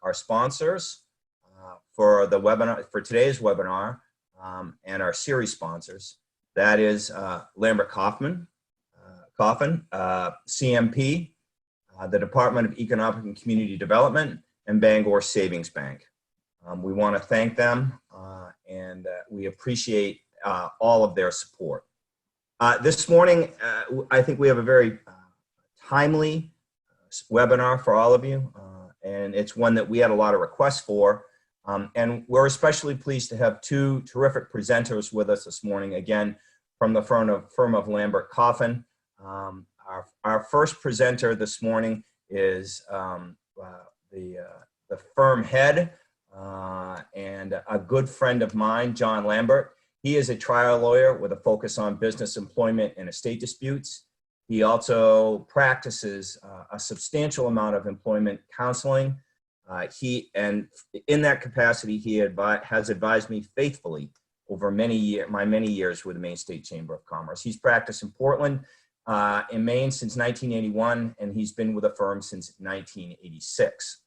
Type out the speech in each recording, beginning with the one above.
our sponsors for the webinar, for today's webinar, and our series sponsors. That is Lambert Coffin, CMP, the Department of Economic and Community Development, and Bangor Savings Bank. We want to thank them, and we appreciate all of their support. This morning, I think we have a very timely webinar for all of you, and it's one that we had a lot of requests for. And we're especially pleased to have two terrific presenters with us this morning, again, from the firm of Lambert Coffin. Our first presenter this morning is the firm head and a good friend of mine, John Lambert. He is a trial lawyer with a focus on business employment and estate disputes. He also practices a substantial amount of employment counseling. And in that capacity, he has advised me faithfully over my many years with the Maine State Chamber of Commerce. He's practiced in Portland, in Maine since 1981, and he's been with the firm since 1986.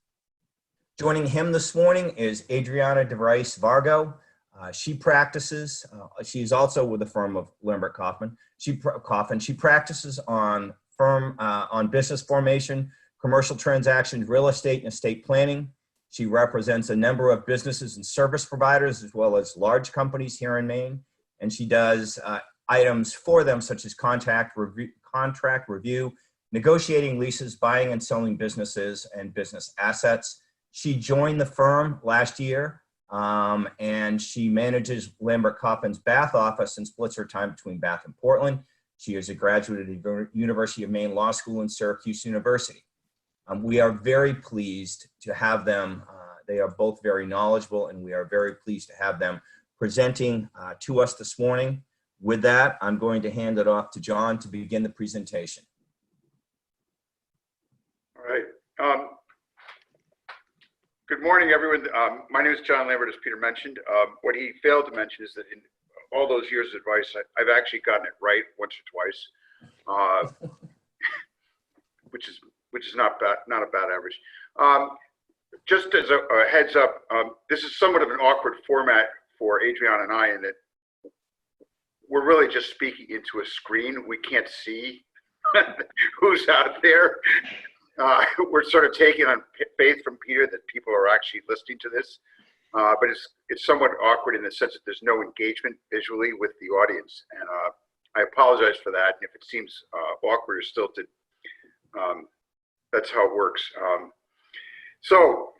Joining him this morning is Adriana DeVrice Vargo. She practices, she's also with the firm of Lambert Coffin. She practices on business formation, commercial transactions, real estate, and estate planning. She represents a number of businesses and service providers, as well as large companies here in Maine. And she does items for them, such as contract review, negotiating leases, buying and selling businesses and business assets. She joined the firm last year, and she manages Lambert Coffin's Bath office and splits her time between Bath and Portland. She is a graduate of the University of Maine Law School and Syracuse University. We are very pleased to have them. They are both very knowledgeable, and we are very pleased to have them presenting to us this morning. With that, I'm going to hand it off to John to begin the presentation. All right. Good morning, everyone. My name is John Lambert, as Peter mentioned. What he failed to mention is that in all those years of advice, I've actually gotten it right once or twice, which is not a bad average. Just as a heads up, this is somewhat of an awkward format for Adriana and I, in that we're really just speaking into a screen. We can't see who's out there. We're sort of taking on faith from Peter that people are actually listening to this, but it's somewhat awkward in the sense that there's no engagement visually with the audience, and I apologize for that. And if it seems awkward or stilted, that's how it works. So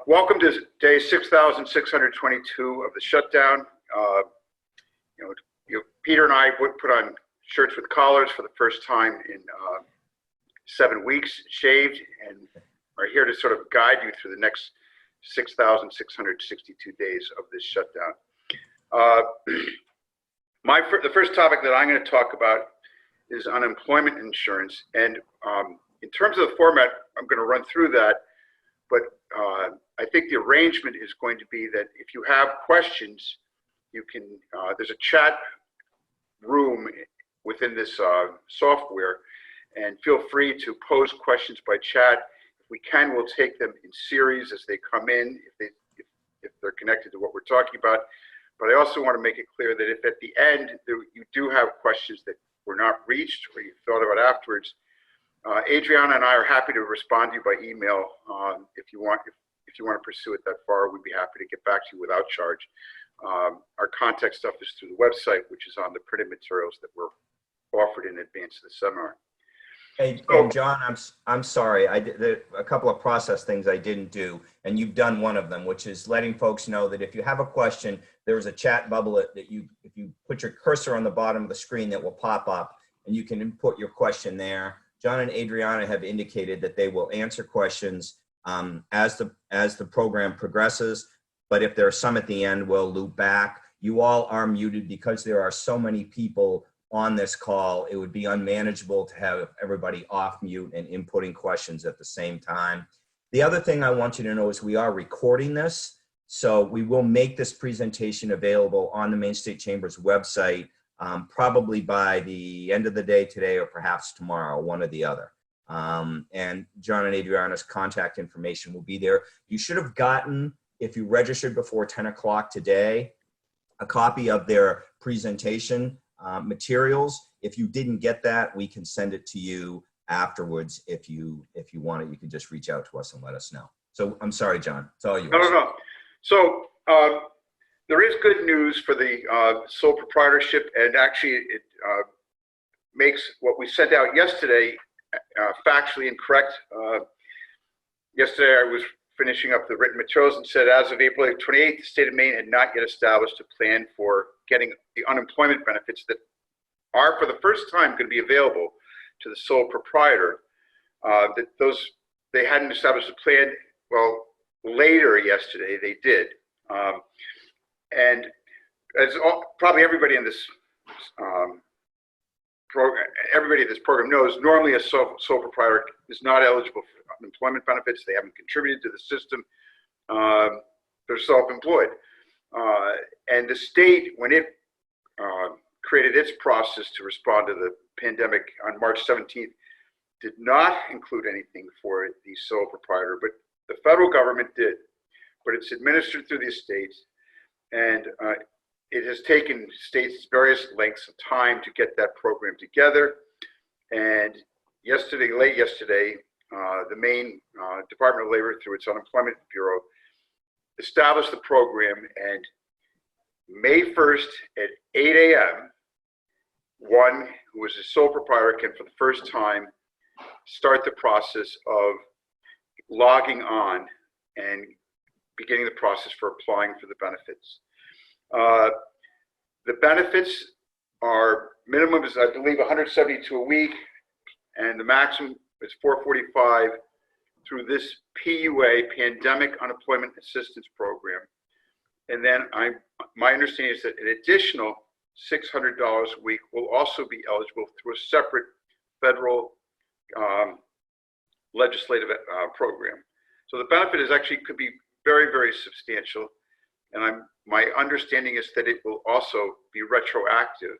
welcome to day 6,622 of the shutdown. Peter and I would put on shirts with collars for the first time in 7 weeks, shaved, and are here to sort of guide you through the next 6,662 days of this shutdown. The first topic that I'm going to talk about is unemployment insurance. And in terms of the format, I'm going to run through that. But I think the arrangement is going to be that if you have questions, you can, there's a chat room within this software, and feel free to pose questions by chat. If we can, we'll take them in series as they come in, if they're connected to what we're talking about. But I also want to make it clear that if at the end you do have questions that were not reached or you thought about afterwards, Adriana and I are happy to respond to you by email. If you want to pursue it that far, we'd be happy to get back to you without charge. Our contact stuff is through the website, which is on the printed materials that were offered in advance of the seminar. Hey, John, I'm sorry. I did a couple of process things I didn't do, and you've done one of them, which is letting folks know that if you have a question, there is a chat bubble that if you put your cursor on the bottom of the screen, that will pop up, and you can input your question there. John and Adriana have indicated that they will answer questions as the program progresses, but if there are some at the end, we'll loop back. You all are muted because there are so many people on this call. It would be unmanageable to have everybody off mute and inputting questions at the same time. The other thing I want you to know is we are recording this, so we will make this presentation available on the Maine State Chamber's website probably by the end of the day today or perhaps tomorrow, one or the other. And John and Adriana's contact information will be there. You should have gotten, if you registered before 10 o'clock today, a copy of their presentation materials. If you didn't get that, we can send it to you afterwards. If you want it, you can just reach out to us and let us know. So I'm sorry, John, it's all yours. No. So there is good news for the sole proprietorship, and actually it makes what we sent out yesterday factually incorrect. Yesterday I was finishing up the written materials and said, as of April 28th, the state of Maine had not yet established a plan for getting the unemployment benefits that are for the first time going to be available to the sole proprietor. They hadn't established a plan. Well, later yesterday they did. And as probably everybody in this program knows, normally a sole proprietor is not eligible for unemployment benefits. They haven't contributed to the system. They're self-employed. And the state, when it created its process to respond to the pandemic on March 17th, did not include anything for the sole proprietor, but the federal government did. But it's administered through the states, and it has taken states various lengths of time to get that program together. And yesterday, late yesterday, the Maine Department of Labor, through its Unemployment Bureau, established the program, and May 1st at 8 a.m., one who is a sole proprietor can, for the first time, start the process of logging on and beginning the process for applying for the benefits. The benefits are, minimum is, I believe, 172 a week, and the maximum is 445 through this PUA, Pandemic Unemployment Assistance Program. And then my understanding is that an additional $600 a week will also be eligible through a separate federal legislative program. So the benefit is actually could be very, very substantial. And my understanding is that it will also be retroactive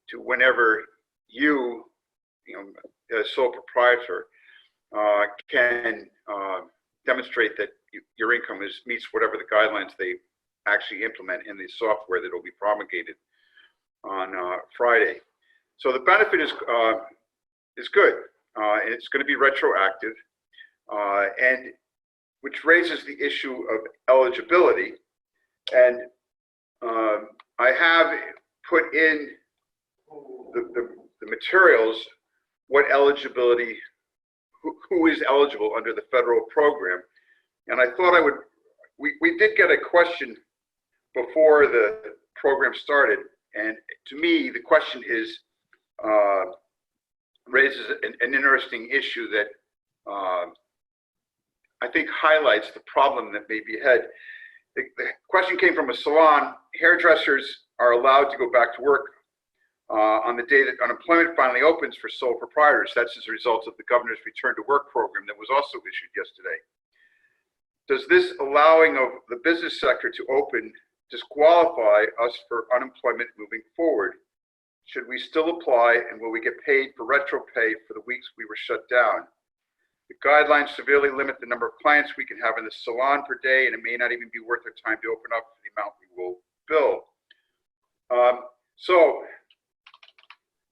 to whenever you as sole proprietor, can demonstrate that your income meets whatever the guidelines they actually implement in the software that will be promulgated on Friday. So the benefit is good, and it's going to be retroactive, and which raises the issue of eligibility. And I have put in the materials what eligibility, who is eligible under the federal program. And I thought we did get a question before the program started, and to me the question raises an interesting issue that I think highlights the problem that may be ahead. The question came from a salon. Hairdressers are allowed to go back to work on the day that unemployment finally opens for sole proprietors. That's as a result of the governor's return to work program that was also issued yesterday. Does this allowing of the business sector to open disqualify us for unemployment moving forward? Should we still apply, and will we get paid for retro pay for the weeks we were shut down? The guidelines severely limit the number of clients we can have in the salon per day, and it may not even be worth our time to open up for the amount we will bill. So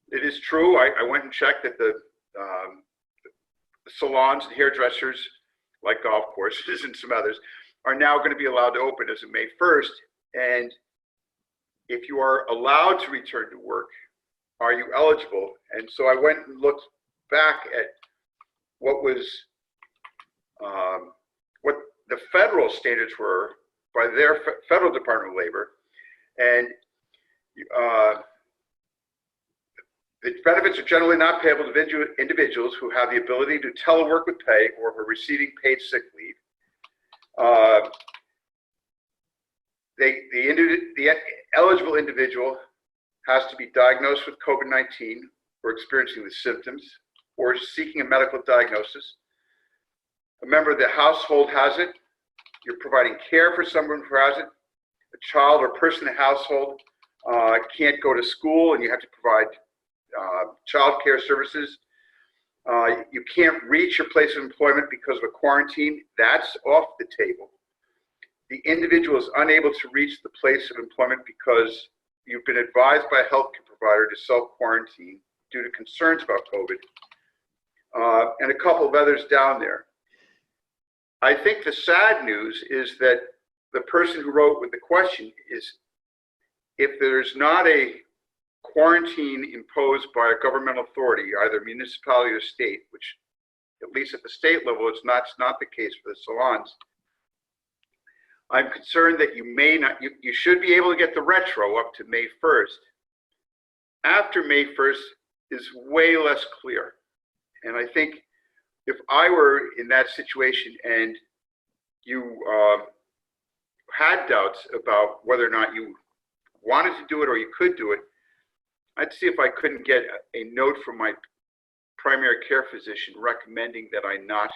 it is true. I went and checked that the salons and hairdressers, like golf courses and some others, are now going to be allowed to open as of May 1st. And if you are allowed to return to work, are you eligible? And so I went and looked back at what was what the federal standards were by their federal Department of Labor, and the benefits are generally not payable to individuals who have the ability to telework with pay or who are receiving paid sick leave. The eligible individual has to be diagnosed with COVID-19 or experiencing the symptoms or seeking a medical diagnosis. A member of the household has it. You're providing care for someone who has it. A child or person in the household can't go to school, and you have to provide child care services. You can't reach your place of employment because of a quarantine. That's off the table. The individual is unable to reach the place of employment because you've been advised by a healthcare provider to self-quarantine due to concerns about COVID, and a couple of others down there. I think the sad news is that the person who wrote with the question is, if there's not a quarantine imposed by a governmental authority, either municipality or state, which at least at the state level, it's not the case for the salons, I'm concerned that you may not, you should be able to get the retro up to May 1st. After May 1st is way less clear. And I think if I were in that situation and you had doubts about whether or not you wanted to do it or you could do it, I'd see if I couldn't get a note from my primary care physician recommending that I not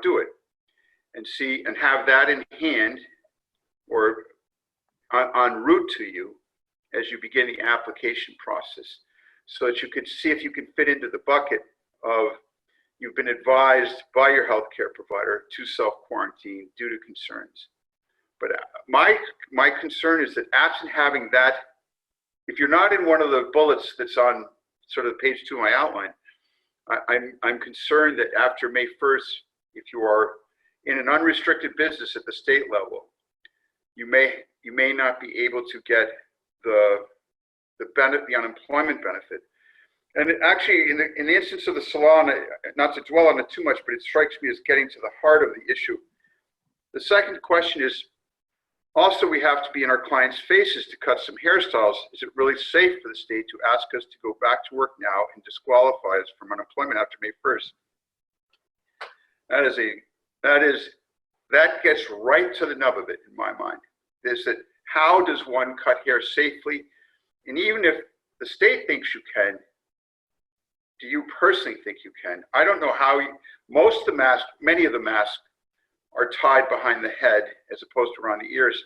do it, and see and have that in hand or en route to you as you begin the application process, so that you could see if you can fit into the bucket of you've been advised by your healthcare provider to self-quarantine due to concerns. But my concern is that absent having that, if you're not in one of the bullets that's on sort of page 2 of my outline, I'm concerned that after May 1st, if you are in an unrestricted business at the state level, you may not be able to get the unemployment benefit. And actually, in the instance of the salon, not to dwell on it too much, but it strikes me as getting to the heart of the issue. The second question is, also, we have to be in our clients' faces to cut some hairstyles. Is it really safe for the state to ask us to go back to work now and disqualify us from unemployment after May 1st? That gets right to the nub of it in my mind. Is that how does one cut hair safely? And even if the state thinks you can, do you personally think you can? I don't know how. Many of the masks are tied behind the head as opposed to around the ears.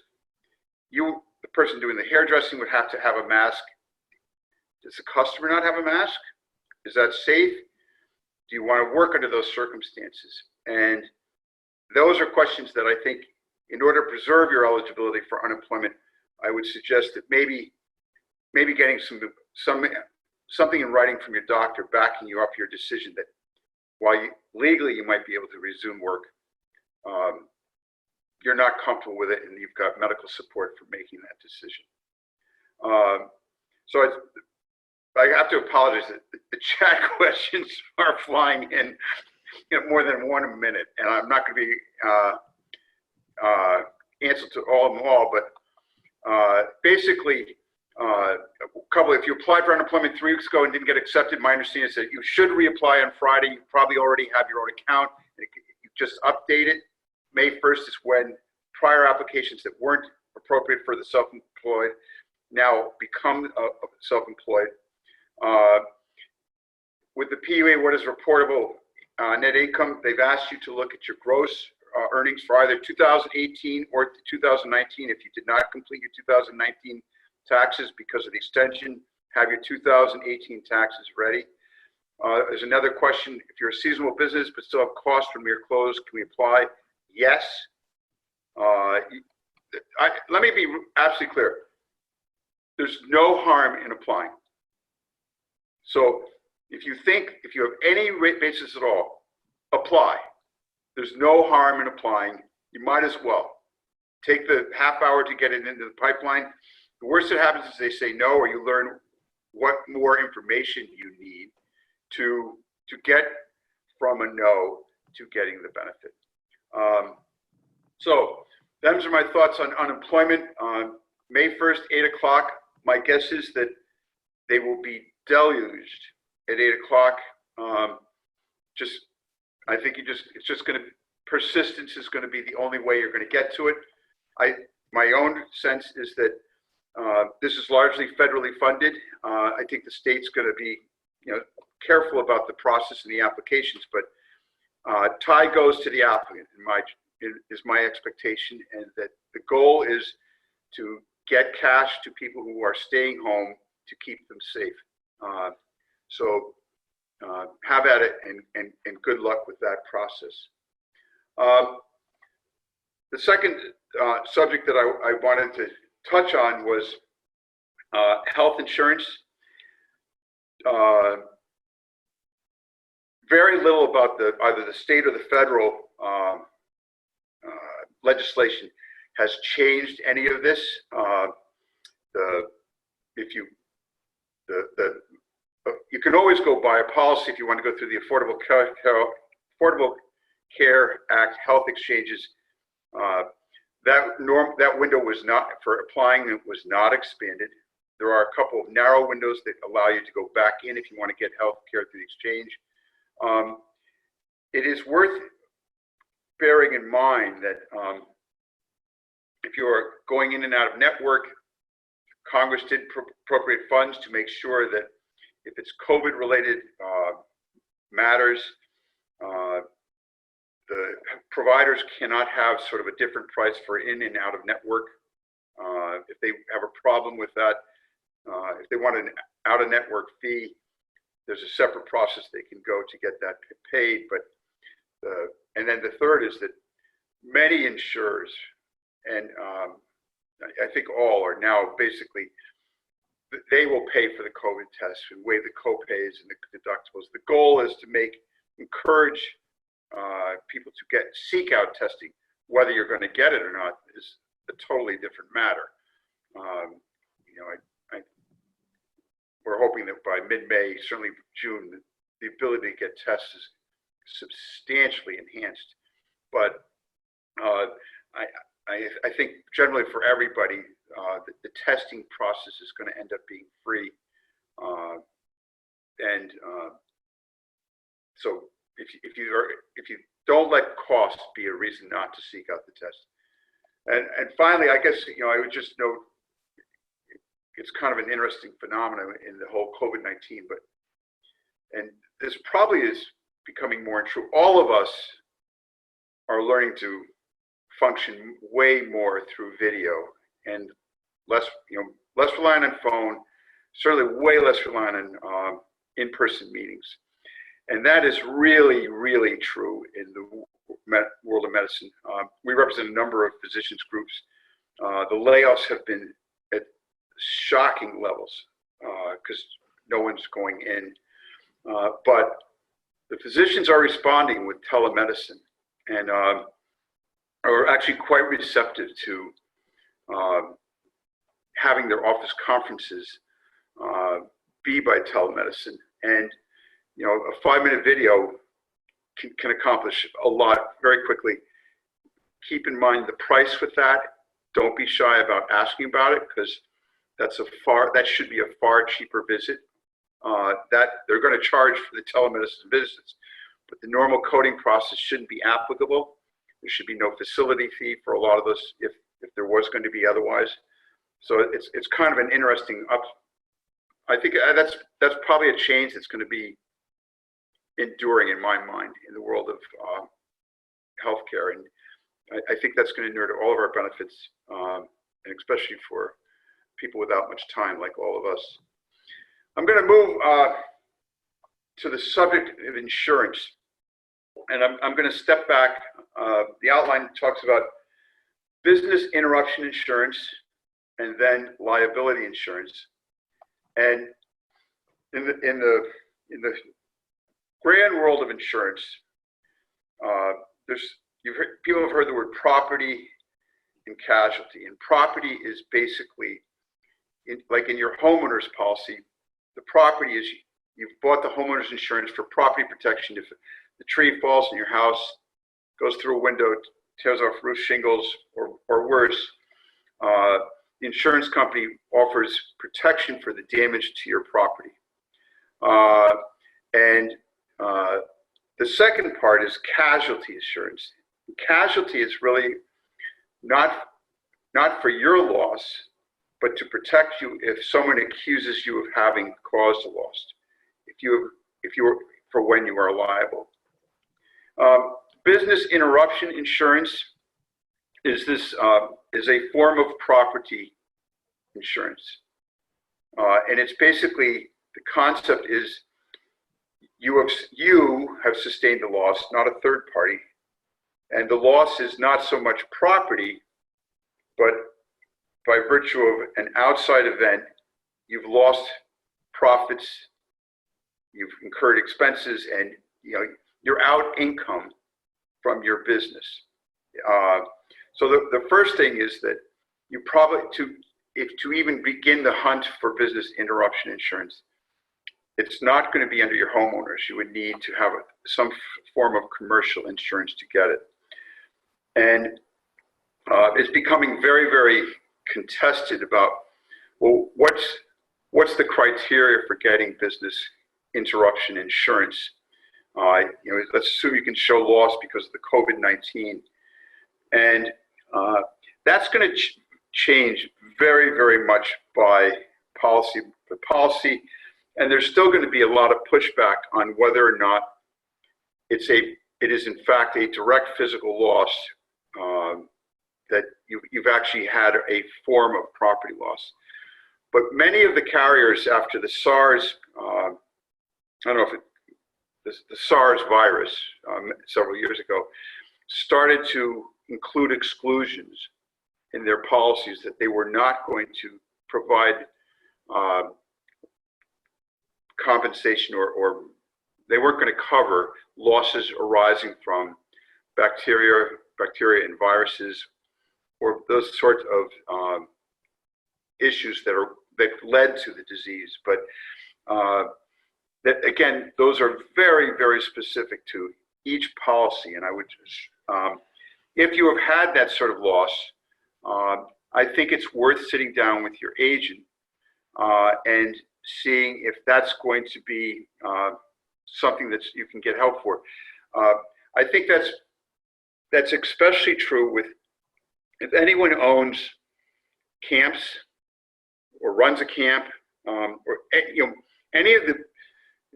The person doing the hairdressing would have to have a mask. Does the customer not have a mask? Is that safe? Do you want to work under those circumstances? And those are questions that I think, in order to preserve your eligibility for unemployment, I would suggest that maybe getting something in writing from your doctor backing you up your decision that while legally you might be able to resume work, you're not comfortable with it and you've got medical support for making that decision. So I have to apologize that the chat questions are flying in more than one a minute, and I'm not going to be answer to all of them all, but basically, if you applied for unemployment 3 weeks ago and didn't get accepted, my understanding is that you should reapply on Friday. You probably already have your own account. You just update it. May 1st is when prior applications that weren't appropriate for the self-employed now become self-employed. With the PUA, what is reportable net income? They've asked you to look at your gross earnings for either 2018 or 2019. If you did not complete your 2019 taxes because of the extension, have your 2018 taxes ready. There's another question. If you're a seasonal business but still have costs from your clothes, can we apply? Yes. Let me be absolutely clear. There's no harm in applying. So if you have any basis at all, apply. There's no harm in applying. You might as well. Take the half hour to get it into the pipeline. The worst that happens is they say no, or you learn what more information you need to get from a no to getting the benefit. So those are my thoughts on unemployment. May 1st, 8 o'clock. My guess is that they will be deluged at 8 o'clock. I think it's just going to, persistence is going to be the only way you're going to get to it. My own sense is that this is largely federally funded. I think the state's going to be, careful about the process and the applications, but tie goes to the applicant. Is my expectation, and that the goal is to get cash to people who are staying home to keep them safe. So have at it, and good luck with that process. The second subject that I wanted to touch on was health insurance. Very little about either the state or the federal legislation has changed any of this. You can always go buy a policy if you want to go through the Affordable Care Act health exchanges. That window was not, for applying, it was not expanded. There are a couple of narrow windows that allow you to go back in if you want to get health care through the exchange. It is worth bearing in mind that if you are going in and out of network, Congress did appropriate funds to make sure that if it's COVID-related matters, the providers cannot have sort of a different price for in and out of network. If they have a problem with that, if they want an out-of-network fee, there's a separate process they can go to get that paid. But and then the third is that many insurers, and I think all, are now basically, they will pay for the COVID tests and waive the co-pays and the deductibles. The goal is to encourage people to seek out testing. Whether you're going to get it or not is a totally different matter. We're hoping that by mid-May, certainly June, the ability to get tests is substantially enhanced. But I think generally for everybody, the testing process is going to end up being free. So if you don't let cost be a reason not to seek out the test. And finally, I guess, I would just note, it's kind of an interesting phenomenon in the whole COVID-19, and this probably is becoming more true. All of us are learning to function way more through video and less reliant on phone, certainly way less reliant on in-person meetings. And that is really, really true in the world of medicine. We represent a number of physicians groups. The layoffs have been at shocking levels because no one's going in. But the physicians are responding with telemedicine and are actually quite receptive to having their office conferences be by telemedicine. And a 5-minute video can accomplish a lot very quickly. Keep in mind the price with that. Don't be shy about asking about it, because that should be a far cheaper visit. That they're going to charge for the telemedicine visits, but the normal coding process shouldn't be applicable. There should be no facility fee for a lot of those if there was going to be otherwise. So it's kind of an interesting I think that's probably a change that's going to be enduring in my mind in the world of healthcare, and I think that's going to inure to all of our benefits, and especially for people without much time like all of us. I'm going to move to the subject of insurance, and I'm going to step back. The outline talks about business interruption insurance and then liability insurance. And in the grand world of insurance, people have heard the word property and casualty. And property is basically, like in your homeowner's policy, the property is you've bought the homeowner's insurance for property protection. If the tree falls in your house, goes through a window, tears off roof shingles, or worse, the insurance company offers protection for the damage to your property. The second part is casualty insurance. Casualty is really not for your loss, but to protect you if someone accuses you of having caused a loss, for when you are liable. Business interruption insurance is a form of property insurance, and it's basically, the concept is you have sustained the loss, not a third party. And the loss is not so much property, but by virtue of an outside event, you've lost profits, you've incurred expenses, and you're out income from your business. So the first thing is that you probably, to even begin the hunt for business interruption insurance, it's not going to be under your homeowners. You would need to have some form of commercial insurance to get it. And it's becoming very, very contested about, well, what's the criteria for getting business interruption insurance? Let's assume you can show loss because of the COVID-19. And that's going to change very, very much by policy. And there's still going to be a lot of pushback on whether or not it is in fact a direct physical loss, that you've actually had a form of property loss. But many of the carriers after the SARS, the SARS virus several years ago, started to include exclusions in their policies that they were not going to provide compensation or they weren't going to cover losses arising from bacteria and viruses or those sorts of issues that led to the disease. But that again, those are very, very specific to each policy. And I would just, if you have had that sort of loss, I think it's worth sitting down with your agent and seeing if that's going to be something that you can get help for. I think that's especially true with if anyone owns camps or runs a camp or any of the.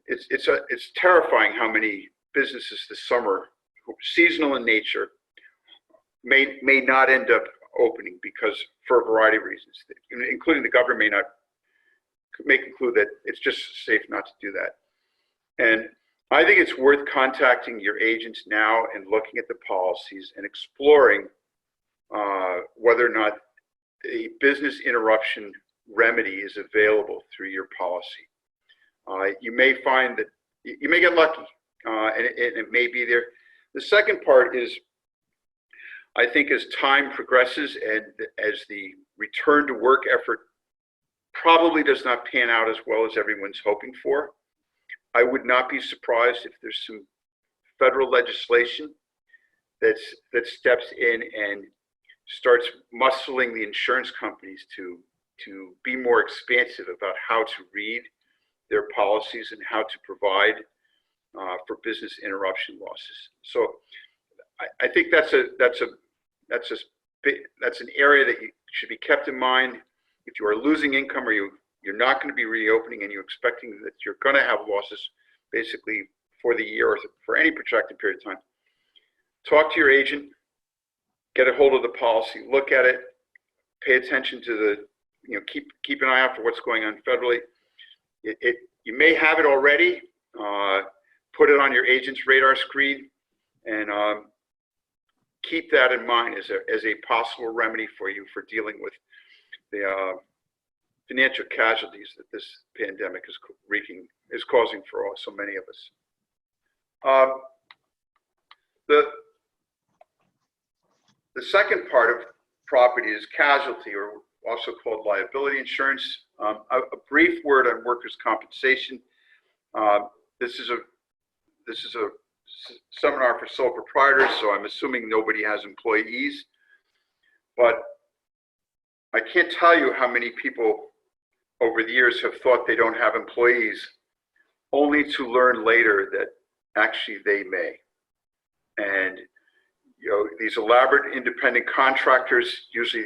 It's terrifying how many businesses this summer, seasonal in nature, may not end up opening because for a variety of reasons, including the government may conclude that it's just safe not to do that. And I think it's worth contacting your agents now and looking at the policies and exploring whether or not a business interruption remedy is available through your policy. You may find that you may get lucky, and it may be there. The second part is, I think as time progresses and as the return to work effort probably does not pan out as well as everyone's hoping for, I would not be surprised if there's some federal legislation that steps in and starts muscling the insurance companies to be more expansive about how to read their policies and how to provide for business interruption losses. So I think that's an area that should be kept in mind. If you are losing income or you're not going to be reopening and you're expecting that you're going to have losses basically for the year or for any protracted period of time, talk to your agent, get a hold of the policy, look at it, pay attention to keep an eye out for what's going on federally. You may have it already. Put it on your agent's radar screen and keep that in mind as a possible remedy for you for dealing with the financial casualties that this pandemic is causing for so many of us. The second part of property is casualty, or also called liability insurance. A brief word on workers' compensation. This is a seminar for sole proprietors, so I'm assuming nobody has employees. But I can't tell you how many people over the years have thought they don't have employees, only to learn later that actually they may. And these elaborate independent contractors, usually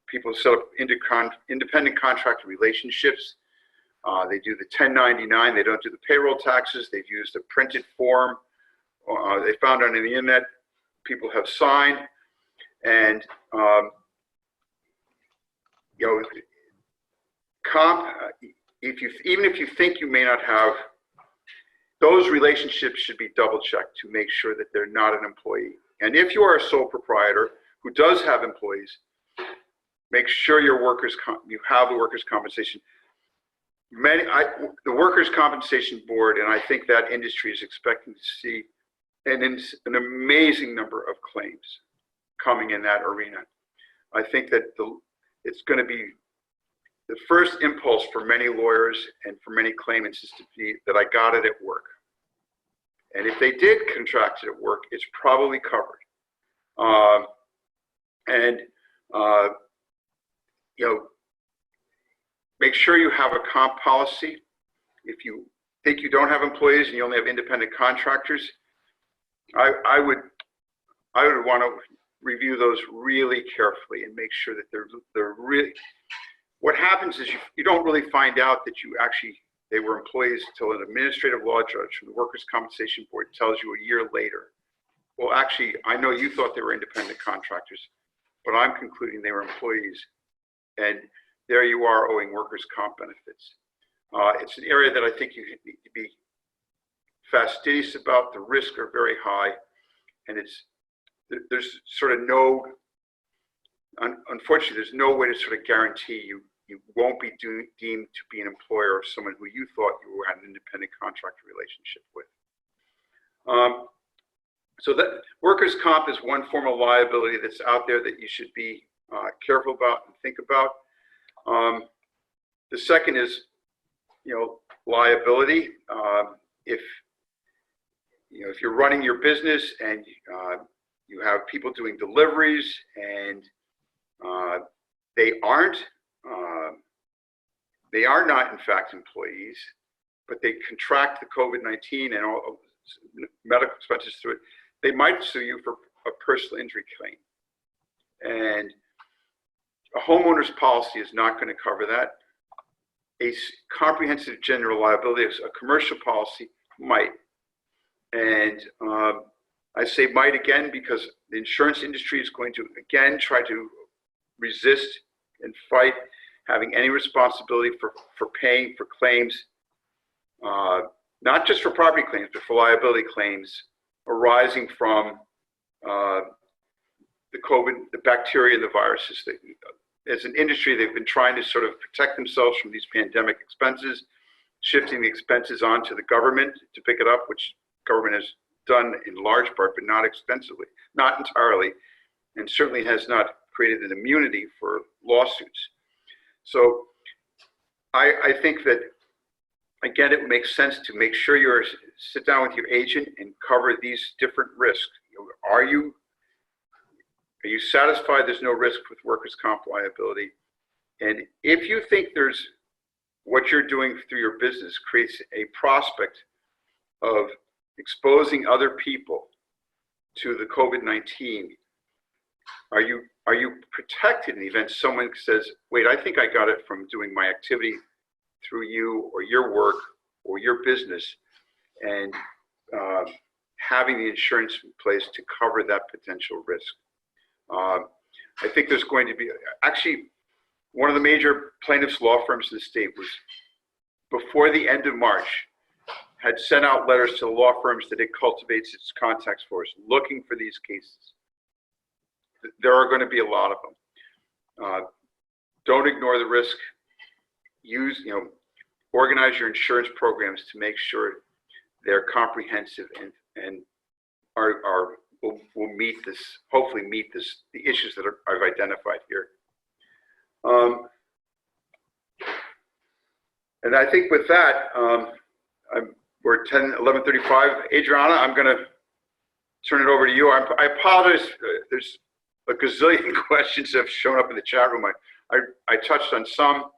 people set up independent contractor relationships. They do the 1099. They don't do the payroll taxes. They've used a printed form. They found on the internet. People have signed, and comp. Even if you think you may not have those relationships should be double checked to make sure that they're not an employee. And if you are a sole proprietor who does have employees, make sure you have the workers' compensation. The workers' compensation board, and I think that industry is expecting to see an amazing number of claims coming in that arena. I think that it's going to be the first impulse for many lawyers and for many claimants is to be that I got it at work. And if they did contract it at work, it's probably covered. Make sure you have a comp policy. If you think you don't have employees and you only have independent contractors, I would want to review those really carefully and make sure that they're really. What happens is you don't really find out that they were employees until an administrative law judge from the Workers' Compensation Board tells you a year later, well, actually, I know you thought they were independent contractors, but I'm concluding they were employees. And there you are owing workers' comp benefits. It's an area that I think you need to be fastidious about. The risks are very high, and there's sort of unfortunately, there's no way to sort of guarantee you won't be deemed to be an employer of someone who you thought you had an independent contractor relationship with. So that workers' comp is one form of liability that's out there that you should be careful about and think about. The second is, liability. If you're running your business and you have people doing deliveries and they are not in fact employees, but they contract the COVID-19 and all medical expenses through it, they might sue you for a personal injury claim. And a homeowner's policy is not going to cover that. A comprehensive general liability, a commercial policy might. And I say might again because the insurance industry is going to again try to resist and fight having any responsibility for paying for claims, not just for property claims, but for liability claims arising from the bacteria and the viruses. As an industry, they've been trying to sort of protect themselves from these pandemic expenses, shifting the expenses onto the government to pick it up, which government has done in large part, but not extensively, not entirely, and certainly has not created an immunity for lawsuits. So I think that, again, it makes sense to make sure you sit down with your agent and cover these different risks. Are you satisfied there's no risk with workers' comp liability? And if you think what you're doing through your business creates a prospect of exposing other people to the COVID-19, are you protected in the event someone says, wait, I think I got it from doing my activity through you or your work or your business, and having the insurance in place to cover that potential risk. I think there's going to be, actually, one of the major plaintiffs' law firms in the state was, before the end of March, had sent out letters to the law firms that it cultivates its contacts for us, looking for these cases. There are going to be a lot of them. Don't ignore the risk. Organize your insurance programs to make sure they're comprehensive and will meet this, hopefully meet the issues that I've identified here. And I think with that, we're 11:35. Adriana, I'm going to turn it over to you. I apologize. There's a gazillion questions that have shown up in the chat room. I touched on some,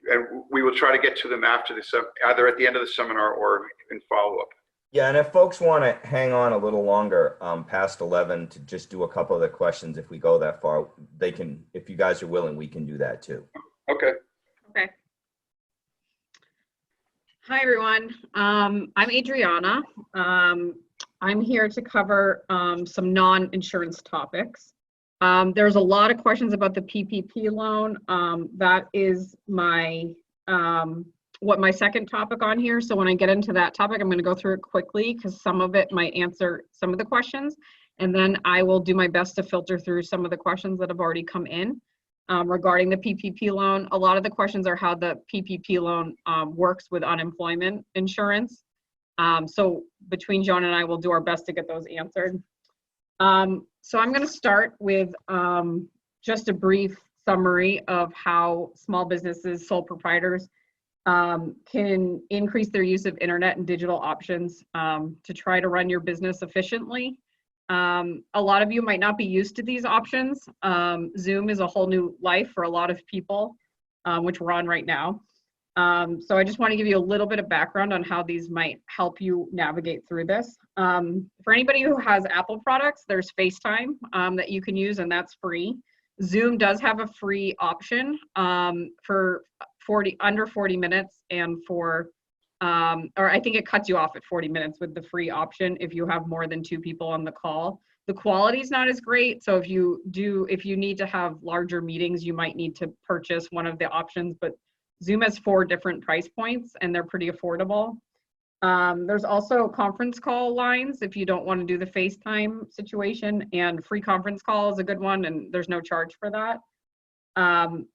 and we will try to get to them after either at the end of the seminar or in follow-up. Yeah, and if folks want to hang on a little longer past 11 to just do a couple of the questions, if we go that far, they can, if you guys are willing, we can do that too. Okay. Okay. Hi, everyone. I'm Adriana. I'm here to cover some non-insurance topics. There's a lot of questions about the PPP loan. That is my what my second topic on here. So when I get into that topic, I'm going to go through it quickly because some of it might answer some of the questions. And then I will do my best to filter through some of the questions that have already come in regarding the PPP loan. A lot of the questions are how the PPP loan works with unemployment insurance. So between Joan and I, we'll do our best to get those answered. So I'm going to start with just a brief summary of how small businesses, sole proprietors, can increase their use of internet and digital options to try to run your business efficiently. A lot of you might not be used to these options. Zoom is a whole new life for a lot of people, which we're on right now. So I just want to give you a little bit of background on how these might help you navigate through this. For anybody who has Apple products, there's FaceTime that you can use, and that's free. Zoom does have a free option for under 40 minutes and for, or I think it cuts you off at 40 minutes with the free option if you have more than 2 people on the call. The quality is not as great, so if you need to have larger meetings, you might need to purchase one of the options, but Zoom has 4 different price points and they're pretty affordable. There's also conference call lines if you don't want to do the FaceTime situation, and free conference call is a good one and there's no charge for that.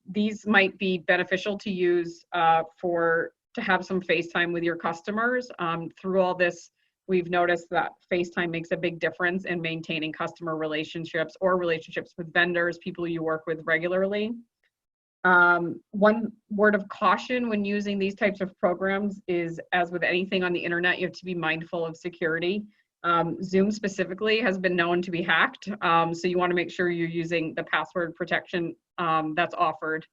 These might be beneficial to use to have some FaceTime with your customers. Through all this, we've noticed that FaceTime makes a big difference in maintaining customer relationships or relationships with vendors, people you work with regularly. One word of caution when using these types of programs is, as with anything on the internet, you have to be mindful of security. Zoom specifically has been known to be hacked, so you want to make sure you're using the password protection that's offered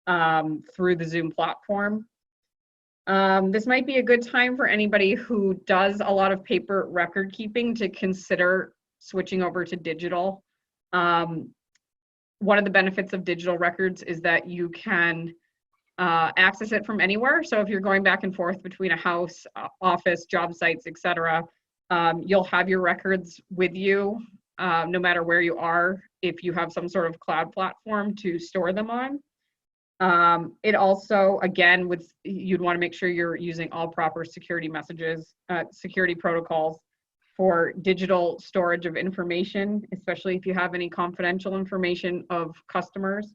through the Zoom platform. This might be a good time for anybody who does a lot of paper record keeping to consider switching over to digital. One of the benefits of digital records is that you can access it from anywhere. So if you're going back and forth between a house, office, job sites, etc., you'll have your records with you no matter where you are if you have some sort of cloud platform to store them on. It also, again, you'd want to make sure you're using all proper security protocols for digital storage of information, especially if you have any confidential information of customers.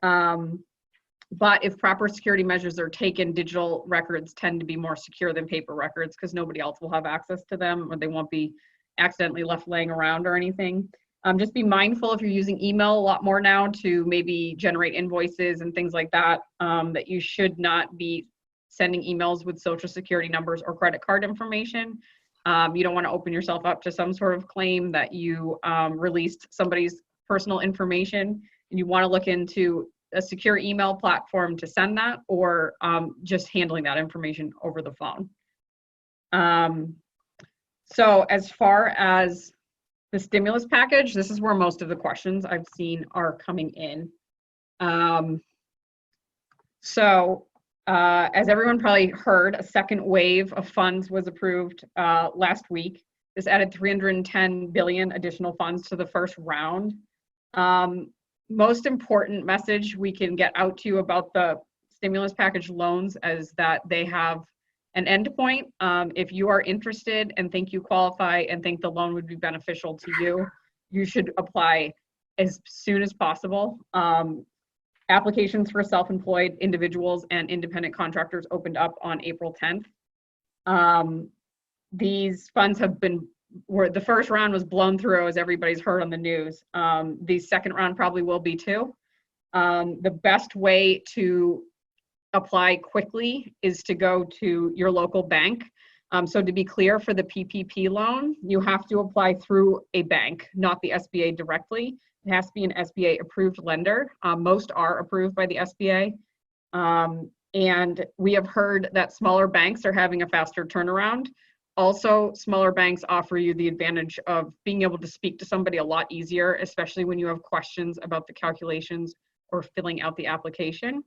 But if proper security measures are taken, digital records tend to be more secure than paper records because nobody else will have access to them, or they won't be accidentally left laying around or anything. Just be mindful if you're using email a lot more now to maybe generate invoices and things like that, that you should not be sending emails with social security numbers or credit card information. You don't want to open yourself up to some sort of claim that you released somebody's personal information, and you want to look into a secure email platform to send that, or just handling that information over the phone. So as far as the stimulus package, this is where most of the questions I've seen are coming in. As everyone probably heard, a second wave of funds was approved last week. This added $310 billion additional funds to the first round. Most important message we can get out to you about the stimulus package loans is that they have an end point. If you are interested and think you qualify and think the loan would be beneficial to you, you should apply as soon as possible. Applications for self-employed individuals and independent contractors opened up on April 10th. These funds have been, the first round was blown through, as everybody's heard on the news. The second round probably will be too. The best way to apply quickly is to go to your local bank. So to be clear, for the PPP loan, you have to apply through a bank, not the SBA directly. It has to be an SBA approved lender. Most are approved by the SBA. And we have heard that smaller banks are having a faster turnaround. Also, smaller banks offer you the advantage of being able to speak to somebody a lot easier, especially when you have questions about the calculations or filling out the application.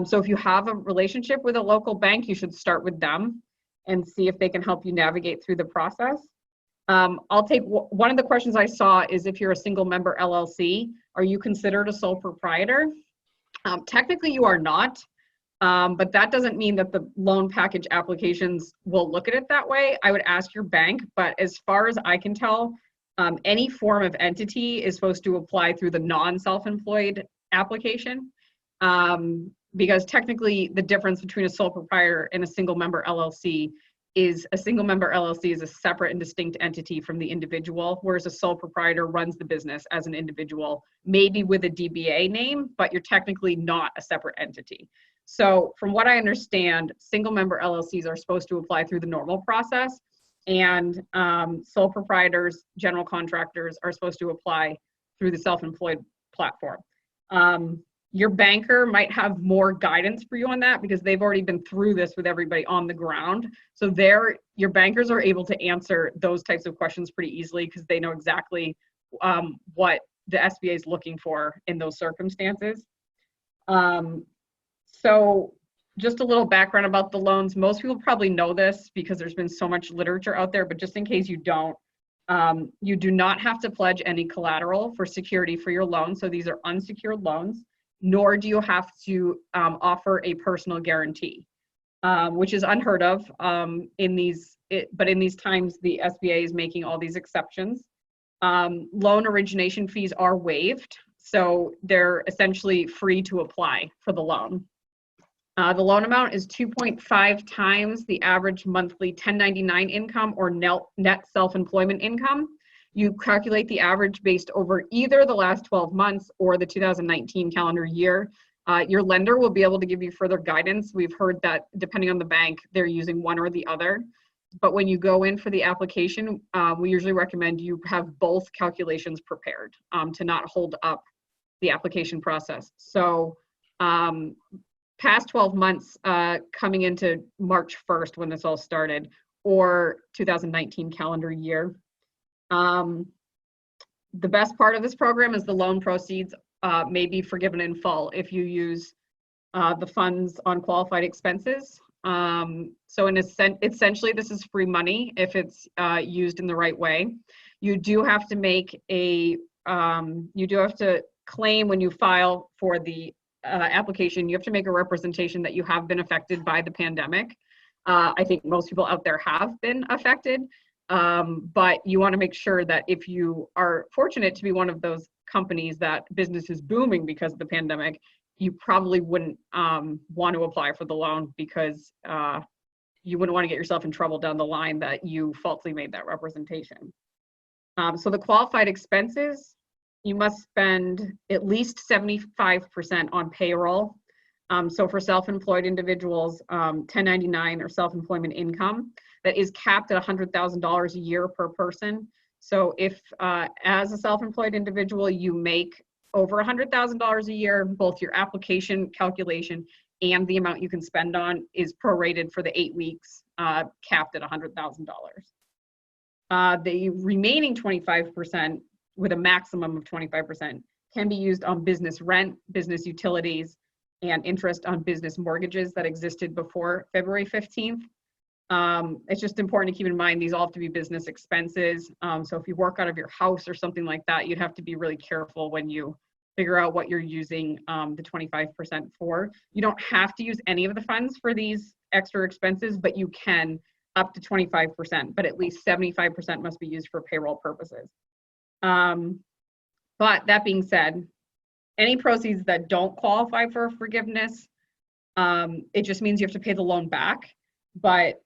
So if you have a relationship with a local bank, you should start with them and see if they can help you navigate through the process. I'll take one of the questions I saw is, if you're a single member LLC, are you considered a sole proprietor? Technically you are not. But that doesn't mean that the loan package applications will look at it that way. I would ask your bank, but as far as I can tell, any form of entity is supposed to apply through the non-self-employed application. Because technically the difference between a sole proprietor and a single member LLC is a single member LLC is a separate and distinct entity from the individual, whereas a sole proprietor runs the business as an individual, maybe with a DBA name, but you're technically not a separate entity. So from what I understand, single member LLCs are supposed to apply through the normal process, and sole proprietors, general contractors are supposed to apply through the self-employed platform. Your banker might have more guidance for you on that because they've already been through this with everybody on the ground. So your bankers are able to answer those types of questions pretty easily because they know exactly what the SBA is looking for in those circumstances. So just a little background about the loans. Most people probably know this because there's been so much literature out there, but just in case you don't, you do not have to pledge any collateral for security for your loan. So these are unsecured loans, nor do you have to offer a personal guarantee, which is unheard of but in these times, the SBA is making all these exceptions. Loan origination fees are waived, so they're essentially free to apply for the loan. The loan amount is 2.5 times the average monthly 1099 income or net self-employment income. You calculate the average based over either the last 12 months or the 2019 calendar year. Your lender will be able to give you further guidance. We've heard that depending on the bank, they're using one or the other. But when you go in for the application, we usually recommend you have both calculations prepared to not hold up the application process. So past 12 months coming into March 1st when this all started, or 2019 calendar year. The best part of this program is the loan proceeds may be forgiven in full if you use the funds on qualified expenses. So essentially this is free money if it's used in the right way. You do have to make you do have to claim when you file for the application, you have to make a representation that you have been affected by the pandemic. I think most people out there have been affected. But you want to make sure that if you are fortunate to be one of those companies that business is booming because of the pandemic, you probably wouldn't want to apply for the loan because you wouldn't want to get yourself in trouble down the line that you falsely made that representation. So the qualified expenses, you must spend at least 75% on payroll. So for self-employed individuals, 1099 or self-employment income, that is capped at $100,000 a year per person. So if as a self-employed individual, you make over $100,000 a year, both your application calculation and the amount you can spend on is prorated for the 8 weeks, capped at $100,000. The remaining 25%, with a maximum of 25%, can be used on business rent, business utilities, and interest on business mortgages that existed before February 15th. It's just important to keep in mind these all have to be business expenses. So if you work out of your house or something like that, you'd have to be really careful when you figure out what you're using the 25% for. You don't have to use any of the funds for these extra expenses, but you can up to 25%, but at least 75% must be used for payroll purposes. But that being said, any proceeds that don't qualify for forgiveness, it just means you have to pay the loan back, but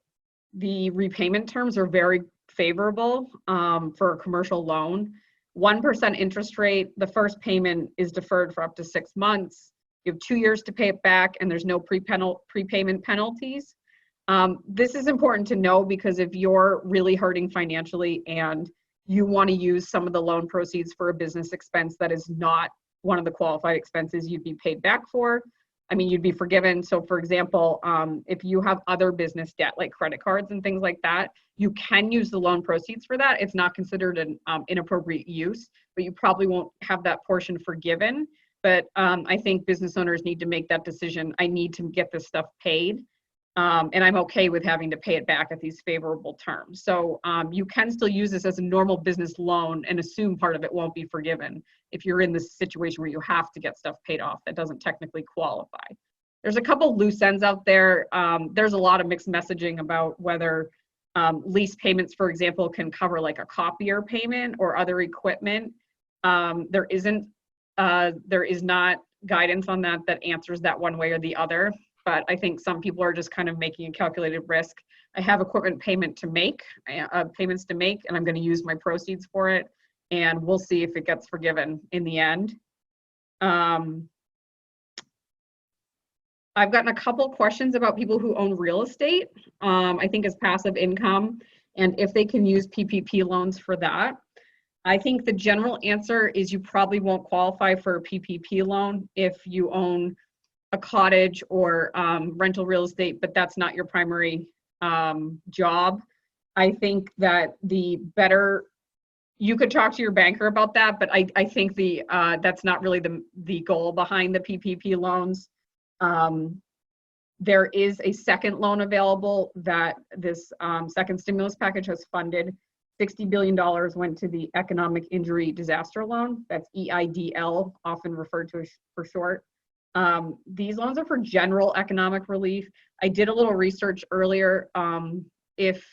the repayment terms are very favorable for a commercial loan. 1% interest rate, the first payment is deferred for up to 6 months. You have 2 years to pay it back, and there's no prepayment penalties. This is important to know because if you're really hurting financially and you want to use some of the loan proceeds for a business expense that is not one of the qualified expenses you'd be paid back for, I mean, you'd be forgiven. So for example, if you have other business debt like credit cards and things like that, you can use the loan proceeds for that. It's not considered an inappropriate use, but you probably won't have that portion forgiven. But I think business owners need to make that decision. I need to get this stuff paid. And I'm okay with having to pay it back at these favorable terms. So you can still use this as a normal business loan and assume part of it won't be forgiven if you're in this situation where you have to get stuff paid off that doesn't technically qualify. there's a couple loose ends out there. There's a lot of mixed messaging about whether lease payments, for example, can cover like a copier payment or other equipment. There is not guidance on that answers that one way or the other, but I think some people are just kind of making a calculated risk. I have equipment payments to make, and I'm going to use my proceeds for it, and we'll see if it gets forgiven in the end. I've gotten a couple questions about people who own real estate, I think as passive income, and if they can use PPP loans for that. I think the general answer is you probably won't qualify for a PPP loan if you own a cottage or rental real estate, but that's not your primary job. I think that you could talk to your banker about that, but I think that's not really the goal behind the PPP loans. There is a second loan available that this second stimulus package has funded. $60 billion went to the Economic Injury Disaster Loan. That's EIDL, often referred to for short. These loans are for general economic relief. I did a little research earlier if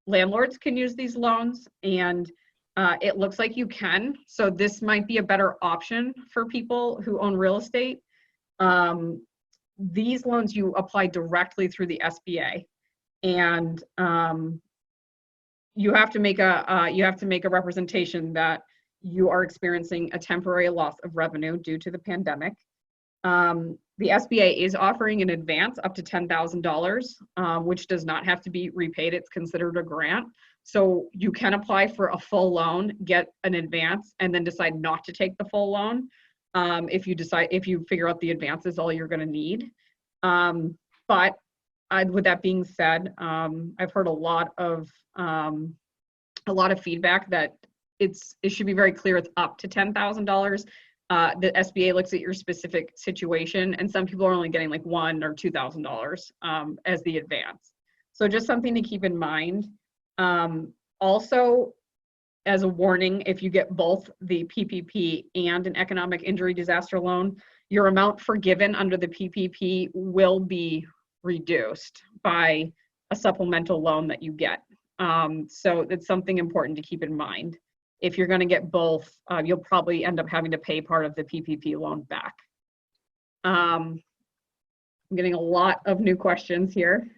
landlords can use these loans, and it looks like you can. So this might be a better option for people who own real estate. These loans you apply directly through the SBA, and you have to make a representation that you are experiencing a temporary loss of revenue due to the pandemic. The SBA is offering an advance up to $10,000, which does not have to be repaid. It's considered a grant. So you can apply for a full loan, get an advance, and then decide not to take the full loan. If you figure out the advance is all you're going to need. But with that being said, I've heard a lot of feedback that it should be very clear it's up to $10,000. The SBA looks at your specific situation, and some people are only getting like $1,000 or $2,000 as the advance. So just something to keep in mind. Also, as a warning, if you get both the PPP and an economic injury disaster loan, your amount forgiven under the PPP will be reduced by a supplemental loan that you get. So it's something important to keep in mind. If you're going to get both, you'll probably end up having to pay part of the PPP loan back. I'm getting a lot of new questions here.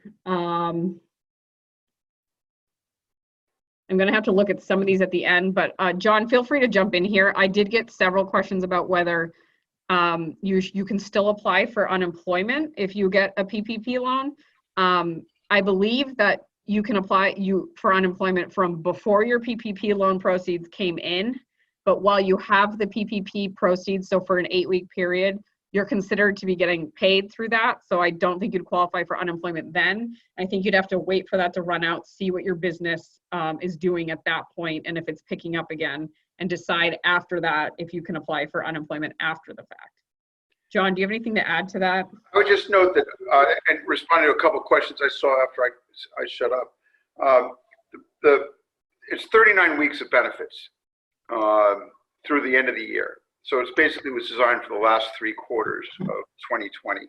I'm going to have to look at some of these at the end, but John, feel free to jump in here. I did get several questions about whether you can still apply for unemployment if you get a PPP loan. I believe that you can apply for unemployment from before your PPP loan proceeds came in, but while you have the PPP proceeds, so for an 8-week period, you're considered to be getting paid through that. So I don't think you'd qualify for unemployment then. I think you'd have to wait for that to run out, see what your business is doing at that point, and if it's picking up again, and decide after that if you can apply for unemployment after the fact. John, do you have anything to add to that? I would just note that, and responding to a couple of questions I saw after I shut up, it's 39 weeks of benefits through the end of the year. So it's basically was designed for the last 3 quarters of 2020.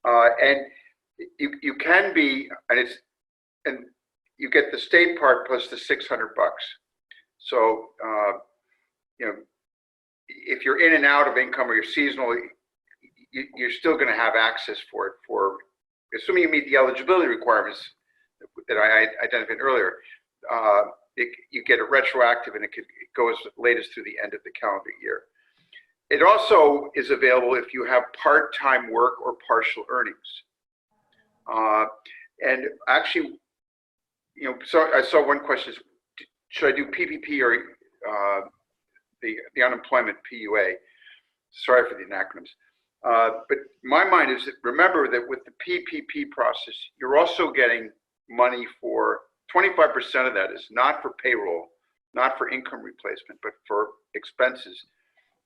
And you can be, and you get the state part plus the $600. So, if you're in and out of income or you're seasonal, you're still going to have access for it for, assuming you meet the eligibility requirements that I identified earlier. You get it retroactive, and it goes late as through the end of the calendar year. It also is available if you have part-time work or partial earnings. And actually, so I saw one question: should I do PPP or the unemployment PUA? Sorry for the acronyms. But my mind is that, remember that with the PPP process, you're also getting money for 25% of that is not for payroll, not for income replacement, but for expenses.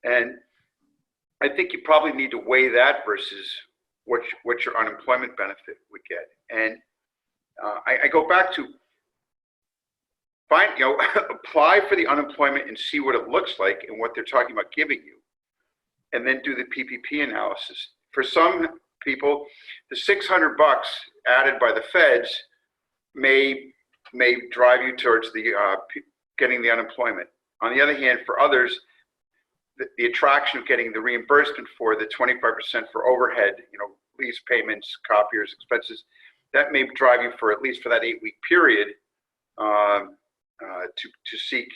And I think you probably need to weigh that versus what your unemployment benefit would get. And I go back to apply for the unemployment and see what it looks like and what they're talking about giving you, and then do the PPP analysis. For some people. The $600 added by the feds may drive you towards the getting the unemployment. On the other hand, for others, the attraction of getting the reimbursement for the 25% for overhead, lease payments, copiers, expenses, that may drive you for at least for that 8-week period to seek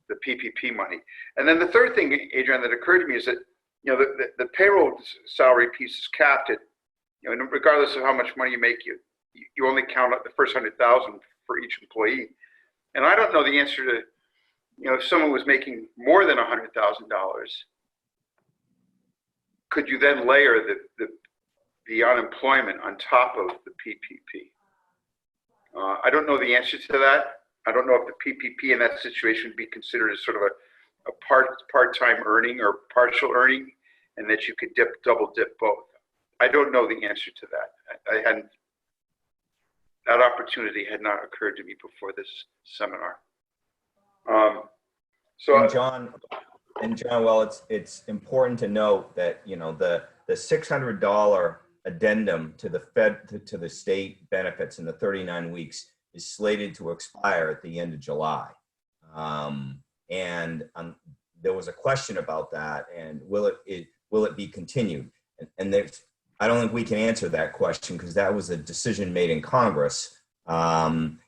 the PPP money. And then the third thing, Adrian, that occurred to me is that the payroll salary piece is capped at, regardless of how much money you make, you only count up the first 100,000 for each employee. And I don't know the answer to, if someone was making more than $100,000, could you then layer the unemployment on top of the PPP? I don't know the answer to that. I don't know if the PPP in that situation would be considered as sort of a part-time earning or partial earning, and that you could double dip both. I don't know the answer to that. That opportunity had not occurred to me before this seminar. And John, well, it's important to note that the $600 addendum to to the state benefits in the 39 weeks is slated to expire at the end of July. There was a question about that, and will it be continued? And I don't think we can answer that question because that was a decision made in Congress.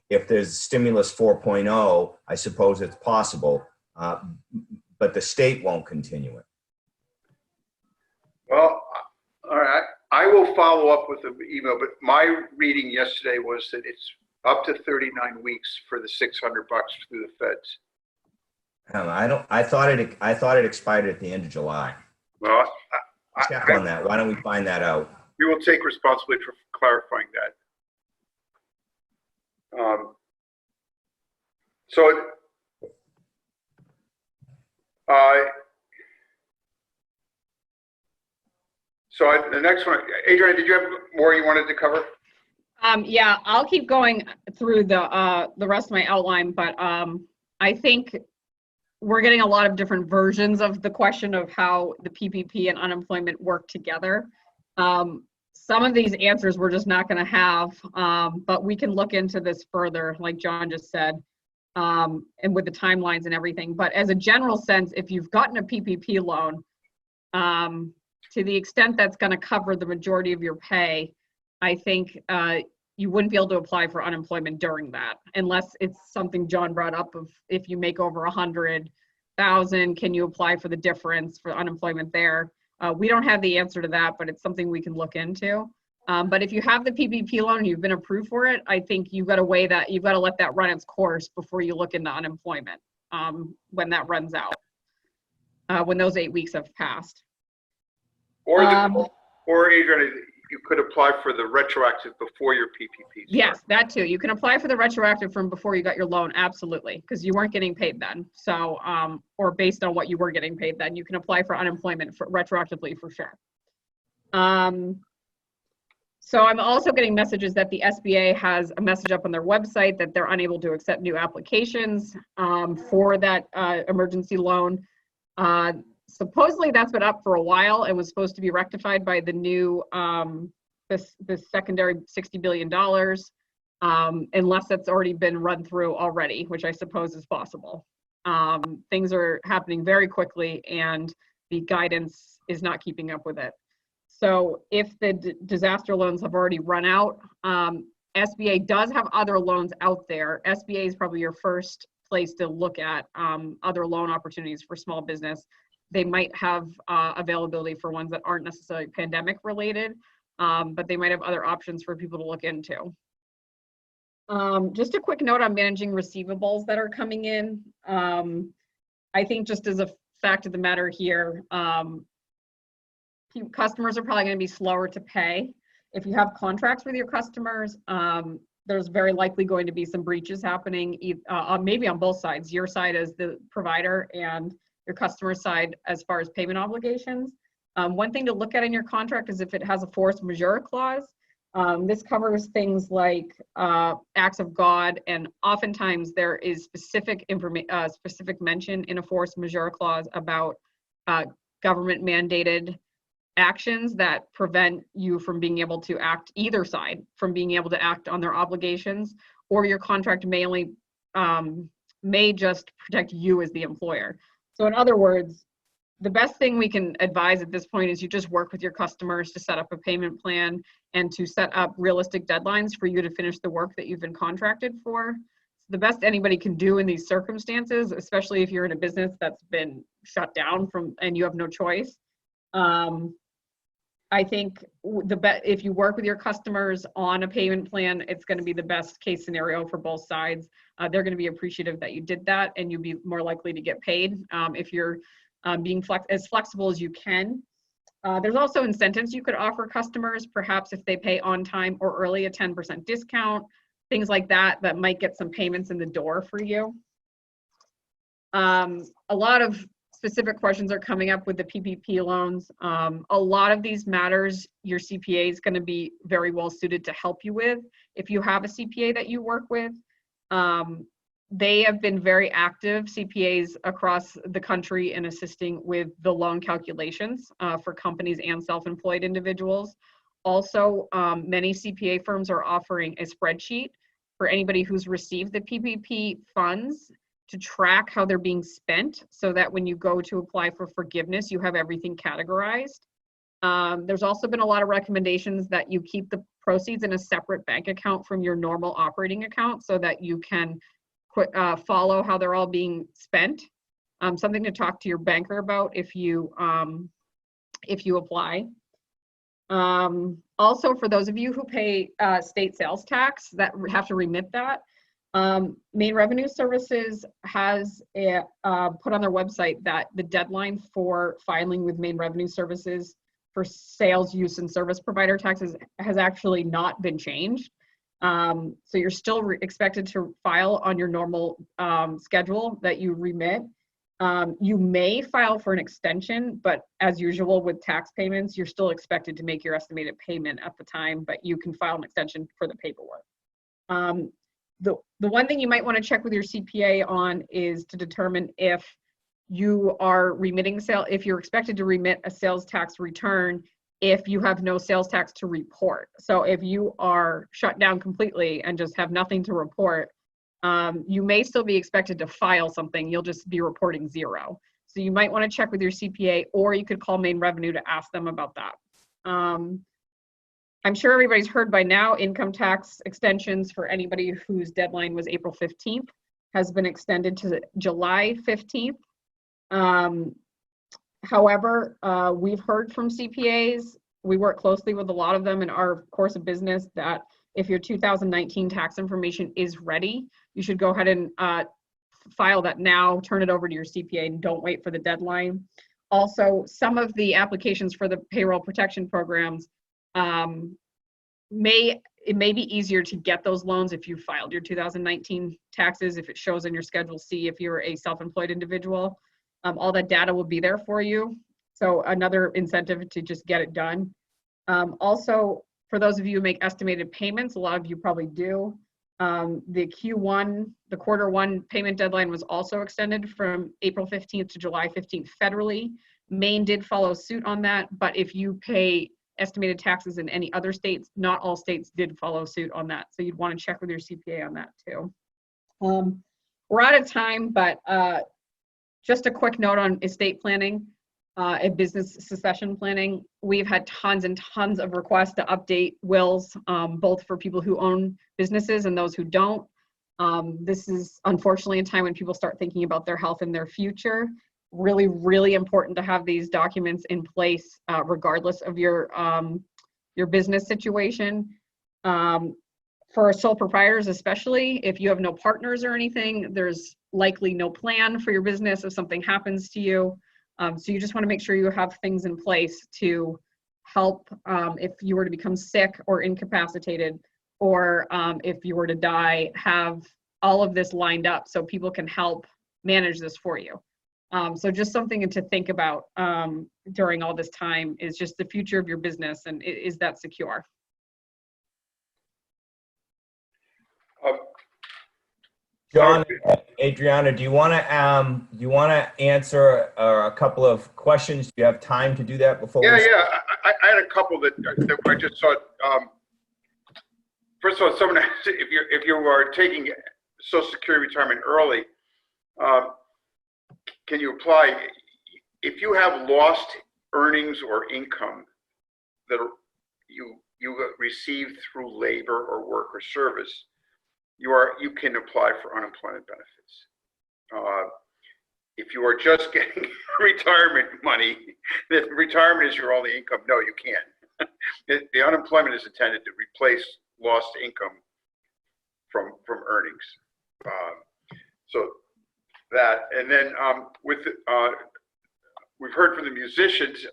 If there's stimulus 4.0, I suppose it's possible, but the state won't continue it. Well, all right. I will follow up with an email, but my reading yesterday was that it's up to 39 weeks for the $600 through the feds. I thought it expired at the end of July. Well, check on that. Why don't we find that out? We will take responsibility for clarifying that. The next one, Adrian, did you have more you wanted to cover? Yeah, I'll keep going through the rest of my outline, but I think we're getting a lot of different versions of the question of how the PPP and unemployment work together. Some of these answers we're just not going to have, but we can look into this further, like John just said, and with the timelines and everything. But as a general sense, if you've gotten a PPP loan, to the extent that's going to cover the majority of your pay, I think you wouldn't be able to apply for unemployment during that, unless it's something John brought up of if you make over 100,000, can you apply for the difference for unemployment there? We don't have the answer to that, but it's something we can look into. But if you have the PPP loan and you've been approved for it, I think you've got to weigh that, you've got to let that run its course before you look into unemployment when that runs out, when those 8 weeks have passed. Or Adrian, you could apply for the retroactive before your PPP starts. Yes, that too. You can apply for the retroactive from before you got your loan, absolutely, because you weren't getting paid then. So, or based on what you were getting paid then, you can apply for unemployment retroactively for sure. So I'm also getting messages that the SBA has a message up on their website that they're unable to accept new applications for that emergency loan. Supposedly that's been up for a while and was supposed to be rectified by the new this secondary $60 billion, unless it's already been run through already, which I suppose is possible. Things are happening very quickly and the guidance is not keeping up with it. So if the disaster loans have already run out, SBA does have other loans out there. SBA is probably your first place to look at other loan opportunities for small business. They might have availability for ones that aren't necessarily pandemic related, but they might have other options for people to look into. Just a quick note on managing receivables that are coming in. I think just as a fact of the matter here, customers are probably going to be slower to pay. If you have contracts with your customers, there's very likely going to be some breaches happening, maybe on both sides, your side as the provider and your customer side as far as payment obligations. One thing to look at in your contract is if it has a force majeure clause. This covers things like acts of God, and oftentimes there is specific mention in a force majeure clause about government mandated actions that prevent you from being able to act, either side from being able to act on their obligations, or your contract may only may just protect you as the employer. So in other words, the best thing we can advise at this point is you just work with your customers to set up a payment plan and to set up realistic deadlines for you to finish the work that you've been contracted for. The best anybody can do in these circumstances, especially if you're in a business that's been shut down and you have no choice. I think if you work with your customers on a payment plan, it's going to be the best case scenario for both sides. They're going to be appreciative that you did that, and you'll be more likely to get paid if you're being as flexible as you can. There's also incentives you could offer customers, perhaps if they pay on time or early, a 10% discount, things like that, that might get some payments in the door for you. A lot of specific questions are coming up with the PPP loans. A lot of these matters, your CPA is going to be very well suited to help you with. If you have a CPA that you work with, they have been very active, CPAs across the country, in assisting with the loan calculations for companies and self-employed individuals. Also, many CPA firms are offering a spreadsheet for anybody who's received the PPP funds to track how they're being spent, so that when you go to apply for forgiveness, you have everything categorized. There's also been a lot of recommendations that you keep the proceeds in a separate bank account from your normal operating account, so that you can follow how they're all being spent. Something to talk to your banker about if you apply. Also, for those of you who pay state sales tax that have to remit that, Maine Revenue Services has put on their website that the deadline for filing with Maine Revenue Services for sales, use, and service provider taxes has actually not been changed. So you're still expected to file on your normal schedule that you remit. You may file for an extension, but as usual with tax payments, you're still expected to make your estimated payment at the time, but you can file an extension for the paperwork. The one thing you might want to check with your CPA on is to determine if you are remitting if you're expected to remit a sales tax return if you have no sales tax to report. So if you are shut down completely and just have nothing to report, you may still be expected to file something. You'll just be reporting zero. So you might want to check with your CPA, or you could call Maine Revenue to ask them about that. I'm sure everybody's heard by now, income tax extensions for anybody whose deadline was April 15th has been extended to July 15th. However, we've heard from CPAs, we work closely with a lot of them in our course of business, that if your 2019 tax information is ready, you should go ahead and file that now, turn it over to your CPA, and don't wait for the deadline. Also, some of the applications for the payroll protection programs, it may be easier to get those loans if you filed your 2019 taxes, if it shows in your Schedule C, if you're a self-employed individual. All that data will be there for you. So another incentive to just get it done. Also, for those of you who make estimated payments, a lot of you probably do. The quarter one payment deadline was also extended from April 15th to July 15th federally. Maine did follow suit on that, but if you pay estimated taxes in any other states, not all states did follow suit on that. So you'd want to check with your CPA on that too. We're out of time, but just a quick note on estate planning and business succession planning. We've had tons and tons of requests to update wills, both for people who own businesses and those who don't. This is unfortunately a time when people start thinking about their health and their future. Really, really important to have these documents in place, regardless of your business situation. For sole proprietors, especially if you have no partners or anything, there's likely no plan for your business if something happens to you. So you just want to make sure you have things in place to help if you were to become sick or incapacitated, or if you were to die, have all of this lined up so people can help manage this for you. So just something to think about during all this time is just the future of your business, and is that secure? John, Adriana, do you want to answer a couple of questions? Do you have time to do that before? Yeah. I had a couple that I just saw. First of all, someone asked if you are taking Social Security retirement early, can you apply? If you have lost earnings or income that you received through labor or work or service, you can apply for unemployment benefits. If you are just getting retirement money, if retirement is your only income, no, you can't. The unemployment is intended to replace lost income from earnings. So that, and then we've heard from the musicians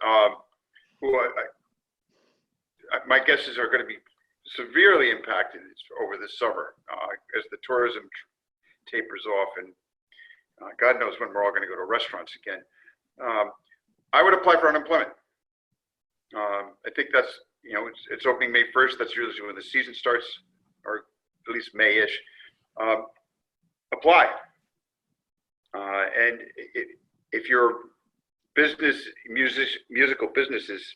who my guesses are going to be severely impacted over the summer as the tourism tapers off, and God knows when we're all going to go to restaurants again. I would apply for unemployment. I think that's, it's opening May 1st. That's usually when the season starts, or at least May-ish. Apply. And if your musical business is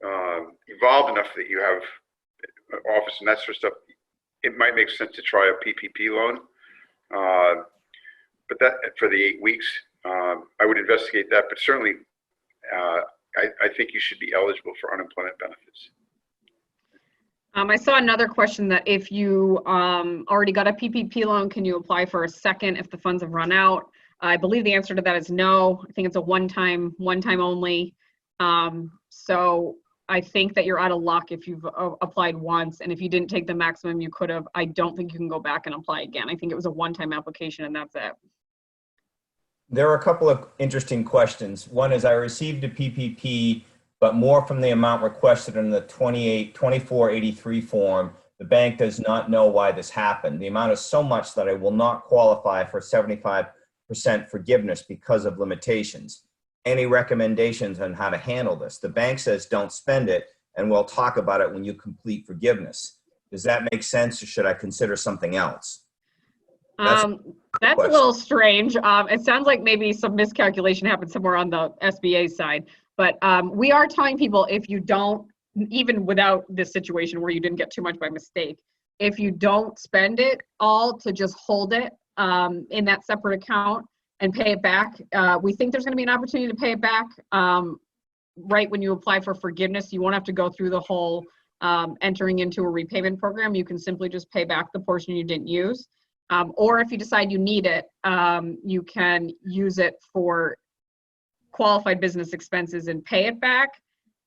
evolved enough that you have an office and that sort of stuff, it might make sense to try a PPP loan. But that for the 8 weeks, I would investigate that. But certainly, I think you should be eligible for unemployment benefits. I saw another question that if you already got a PPP loan, can you apply for a second if the funds have run out? I believe the answer to that is no. I think it's a one-time only. So I think that you're out of luck if you've applied once, and if you didn't take the maximum you could have, I don't think you can go back and apply again. I think it was a one-time application and that's it. There are a couple of interesting questions. One is, I received a PPP, but more from the amount requested in the 2483 form. The bank does not know why this happened. The amount is so much that I will not qualify for 75% forgiveness because of limitations. Any recommendations on how to handle this? The bank says don't spend it, and we'll talk about it when you complete forgiveness. Does that make sense, or should I consider something else? That's a little strange. It sounds like maybe some miscalculation happened somewhere on the SBA side. But we are telling people, if you don't, even without this situation where you didn't get too much by mistake, if you don't spend it all, to just hold it in that separate account and pay it back. We think there's going to be an opportunity to pay it back right when you apply for forgiveness. You won't have to go through the whole entering into a repayment program. You can simply just pay back the portion you didn't use. Or if you decide you need it, you can use it for qualified business expenses and pay it back.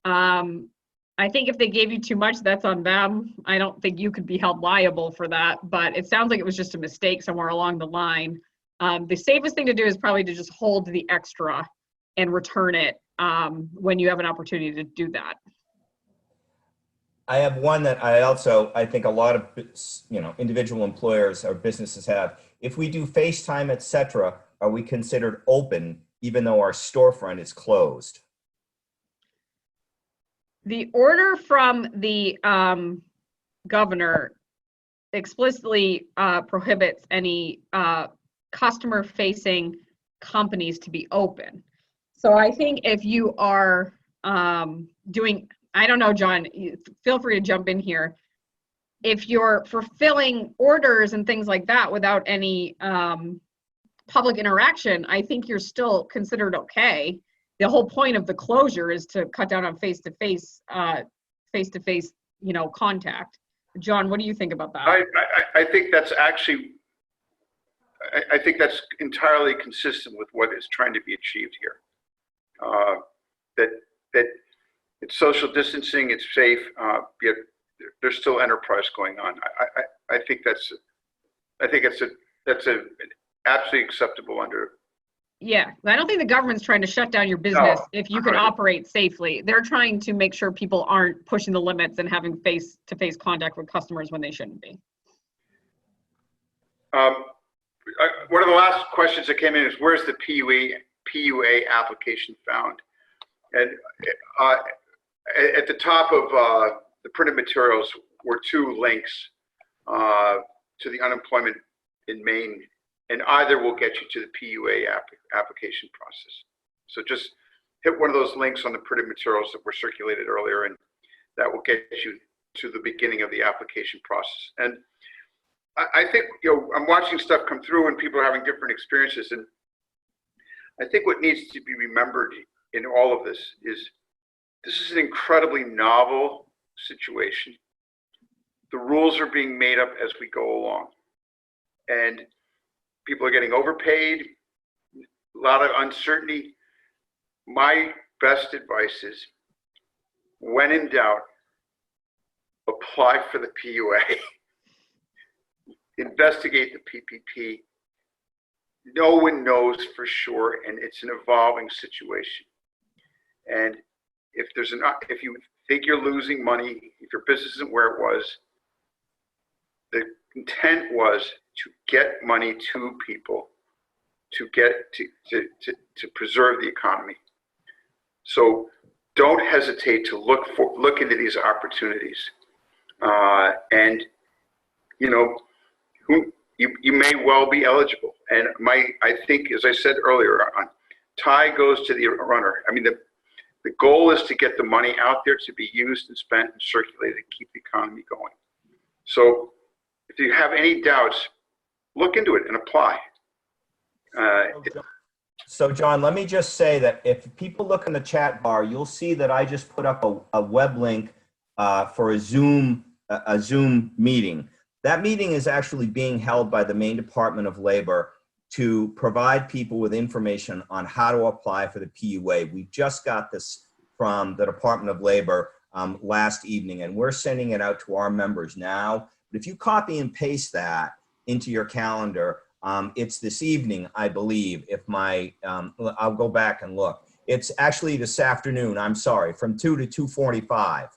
I think if they gave you too much, that's on them. I don't think you could be held liable for that, but it sounds like it was just a mistake somewhere along the line. The safest thing to do is probably to just hold the extra and return it when you have an opportunity to do that. I have one that I think a lot of individual employers or businesses have. If we do FaceTime, etc., are we considered open even though our storefront is closed? The order from the governor explicitly prohibits any customer-facing companies to be open. So I think if you are doing, I don't know, John, feel free to jump in here. If you're fulfilling orders and things like that without any public interaction, I think you're still considered okay. The whole point of the closure is to cut down on face-to-face, contact. John, what do you think about that? I think that's actually, I think that's entirely consistent with what is trying to be achieved here. That it's social distancing, it's safe, yet there's still enterprise going on. I think that's an absolutely acceptable under. Yeah, I don't think the government's trying to shut down your business if you can operate safely. They're trying to make sure people aren't pushing the limits and having face-to-face contact with customers when they shouldn't be. One of the last questions that came in is, where's the PUA application found? And at the top of the printed materials were two links to the unemployment in Maine, and either will get you to the PUA application process. So just hit one of those links on the printed materials that were circulated earlier, and that will get you to the beginning of the application process. And I think, I'm watching stuff come through and people are having different experiences. And I think what needs to be remembered in all of this is an incredibly novel situation. The rules are being made up as we go along. And people are getting overpaid, a lot of uncertainty. My best advice is, when in doubt, apply for the PUA. Investigate the PPP. No one knows for sure, and it's an evolving situation. And if you think you're losing money, if your business isn't where it was, the intent was to get money to people, to preserve the economy. So don't hesitate to look into these opportunities, and you may well be eligible. And I think, as I said earlier, tie goes to the runner. I mean, the goal is to get the money out there to be used and spent and circulated and keep the economy going. So if you have any doubts, look into it and apply. So John, let me just say that if people look in the chat bar, you'll see that I just put up a web link for a Zoom meeting. That meeting is actually being held by the Maine Department of Labor to provide people with information on how to apply for the PUA. We just got this from the Department of Labor last evening, and we're sending it out to our members now. But if you copy and paste that into your calendar, it's this evening, I believe, I'll go back and look. It's actually this afternoon, I'm sorry, from 2 to 2:45.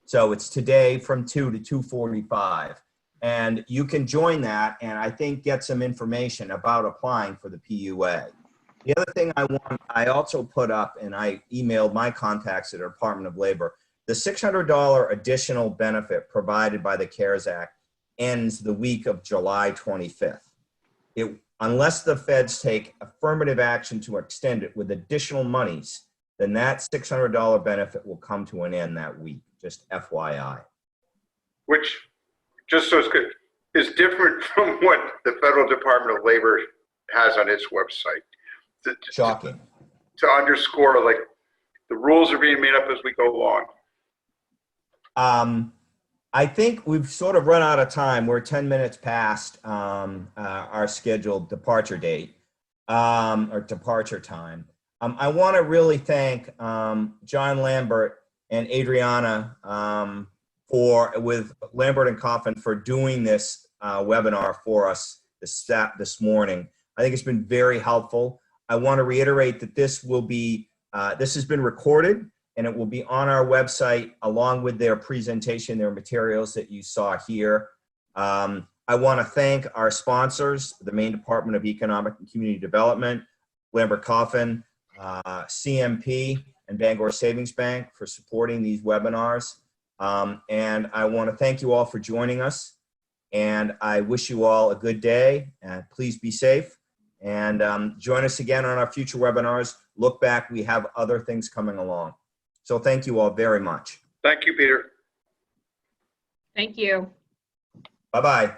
So it's today from 2 to 2:45. And you can join that and I think get some information about applying for the PUA. The other thing I also put up, and I emailed my contacts at the Department of Labor, the $600 additional benefit provided by the CARES Act ends the week of July 25th. Unless the feds take affirmative action to extend it with additional monies, then that $600 benefit will come to an end that week, just FYI. Which, just so it's good, is different from what the Federal Department of Labor has on its website. Shocking. To underscore, like, the rules are being made up as we go along. I think we've sort of run out of time. We're 10 minutes past our scheduled departure date, or departure time. I want to really thank John Lambert and Adriana with Lambert and Coffin for doing this webinar for us this morning. I think it's been very helpful. I want to reiterate that this has been recorded, and it will be on our website along with their presentation, their materials that you saw here. I want to thank our sponsors, the Maine Department of Economic and Community Development, Lambert Coffin, CMP, and Bangor Savings Bank for supporting these webinars. And I want to thank you all for joining us. And I wish you all a good day, and please be safe. And join us again on our future webinars. Look back, we have other things coming along. So thank you all very much. Thank you, Peter. Thank you. Bye-bye.